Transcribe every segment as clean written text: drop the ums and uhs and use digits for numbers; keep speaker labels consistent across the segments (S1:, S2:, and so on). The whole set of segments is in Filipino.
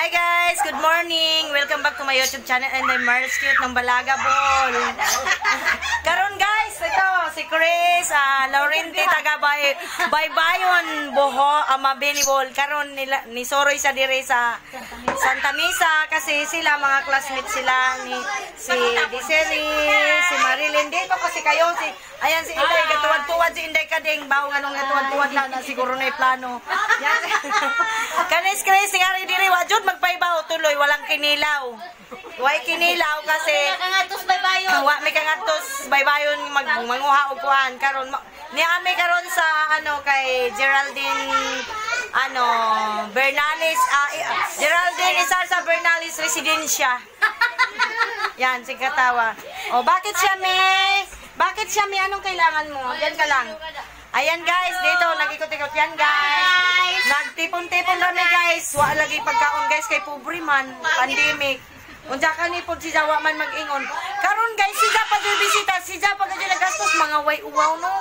S1: Hi guys! Good morning! Welcome back to my YouTube channel and I'm Mars Cute ng Balaga Ball. Karon guys, ito si Chris, Laurenti taga Baybayon Boho, Mabinibol. Karon ni Soroy sa dire sa Santa Misa kasi sila mga classmates sila ni si Desiree, si Marilyn dito kasi kayo ayan si Inday gatuwad-tuwad si Inday kading bawo nganong gatuwad-tuwad na siguro na plano. Yan. Kanis Chris ngari dire wa jud magpaibaw tuloy walang kinilaw. Way kinilaw kasi kangatos baybayon. Wa may kangatos baybayon manguha og kuan karon ni ame karon sa kay Geraldine Bernales Geraldine Isar sa Bernales Residencia. Yan si katawa. O bakit siya may anong kailangan mo? Yan ka lang. Ayan guys, dito nag-ikot-ikot yan guys. Nagtipon-tipon rami guys. Wa lagi pagkaon guys kay pobre man, pandemic. Unsa ka ni pod si Jawa man mag-ingon. Karon guys, siya pa bisita, siya pa gadyo nagastos mga way uwaw no.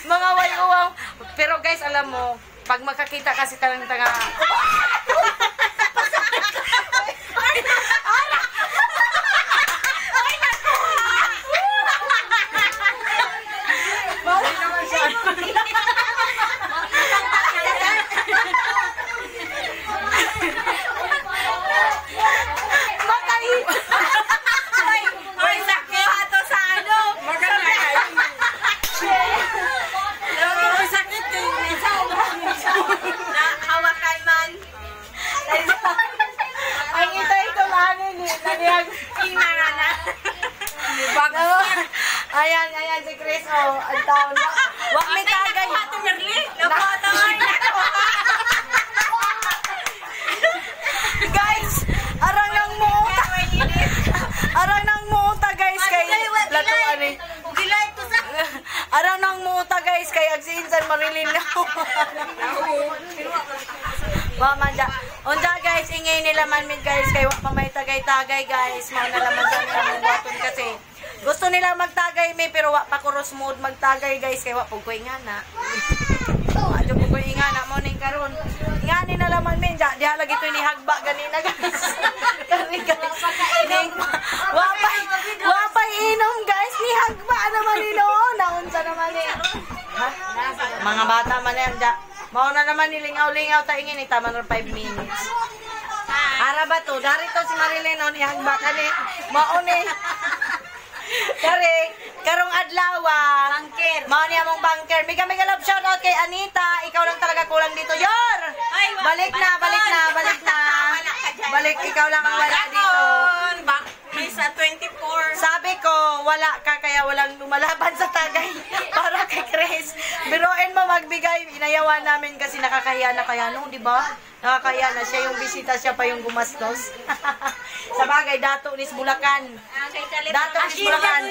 S1: Mga way uwaw. Pero guys, alam mo, pag makakita kasi talang tanga Ayan si Chris ang taon. Wag may tagay. Guys, arang nang muuta guys kay lato ani. Arang nang muuta guys kay agsinsan Marilyn na. Mamanda. Unja guys, ingay nila man mid guys kay wa pa may tagay-tagay guys. Mao na laman sa among buhaton kasi gusto nila magtagay may pero wa pa cross mode magtagay guys kay wa pug ko ingana. Adto pug ko ingana mo ning karon. Ingani na laman men diha lagi to ni hagba ganina guys. Kani guys. Wa pa inom guys ni hagba naman nilo. Naunsa naman ni. Ha? Mga bata man yan da. Mao na naman nilingaw-lingaw ta ingin ita man 5 minutes. Ara ba to? Darito si Marilyn ni hagba kani. Mao ni karong adlaw bangker. Mao ni among bangker. Mega love shout out kay Anita. Ikaw lang talaga kulang dito. Yor. Balik na. Balik ikaw lang ang wala dito. May sa 24. Sabi ko, wala ka kaya walang lumalaban sa tagay para kay Chris. Biruin mo magbigay. Inayawan namin kasi nakakahiya na kaya no, di ba? Nakakaya na siya yung bisita, siya pa yung gumastos. Sa bagay, dato nis Bulacan. Dato nis Bulacan.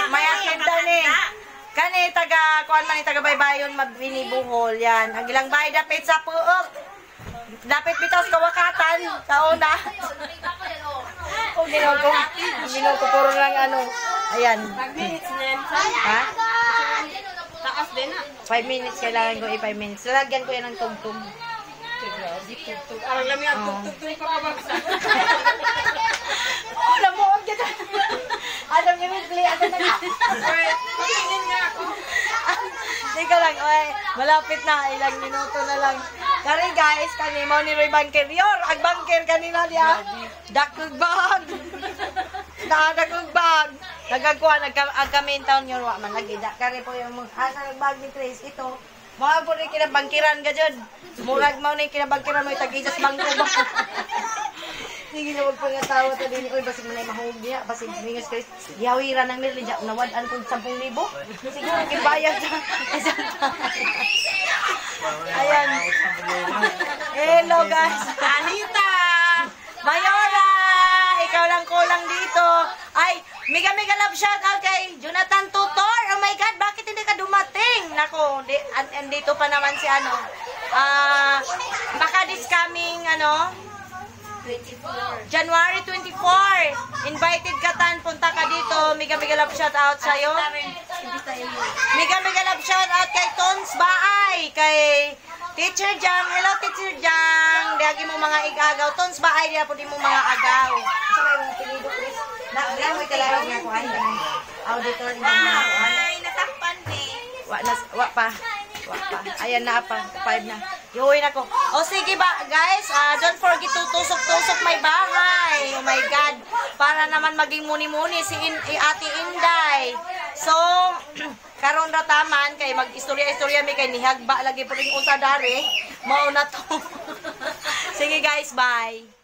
S1: May akinda ni. Kani kuan man taga Baybayon magbinibuhol yan. Ang ilang bay dapit sa puok. Dapit bitaw sa kawakatan. Taona. Kung ginaw ko puro lang Ayan. 5 minutes din. Ha? Taas din 5 minutes kailangan ko 5 minutes. Lalagyan ko yan ng tugtog. Alam mo yan, tugtog pa kabagsa. Alam mo, huwag kita. Alam niyo, play ako na nga. Tingin nga ako. Teka lang, malapit na. Ilang minuto na lang. Kari guys, kanimo ni Roy Banker. Yor, ang banker kanina niya. Dakog bag. Dakog bag. Nagagkuha, nagkamin taon yun. Wa man lagi. Kari po yung bag ni Chris. Ito. Mga po rin kinabangkiran ka dyan. Murag mo na yung kinabangkiran mo yung tag-isas bangko ba? Sige na magpangatawa ta din. Uy, basig mo na yung mahugog niya. Basig mingas kayo. Yawiran ng nilidya. Nawadaan kong 10,000. Siguro kibayag siya. Ayan. Hello guys. Anita! Mayora! Ikaw lang kulang dito. Ay, mega love shout out kay Jonathan Tutor. Oh my God, bakit hindi ka dumating? Nako, andito pa naman si baka this coming January 24. Invited ka tan, punta ka dito. Mega love shout out sa'yo. Mega love shout out kay Tons Baay, kay Teacher Jang, hello Teacher Jang. Diagi mo mga igagaw. Tons ba ay dia po di mo mga agaw. Sa may mga pilido Chris. Na mo ikalaro nga ko ay. Auditor ina mo.
S2: Ay, natakpan ni.
S1: Wa pa. Ayan na pa. 5 na. Iuwi na ko. O sige ba, guys, don't forget to tusok-tusok may bahay. Oh my God. Para naman maging muni-muni si Ate Inday. So, karon ra taman kay mag-istorya-istorya mi kay nihagba lagi po ring usa dare. Mao na to. Sige guys, bye.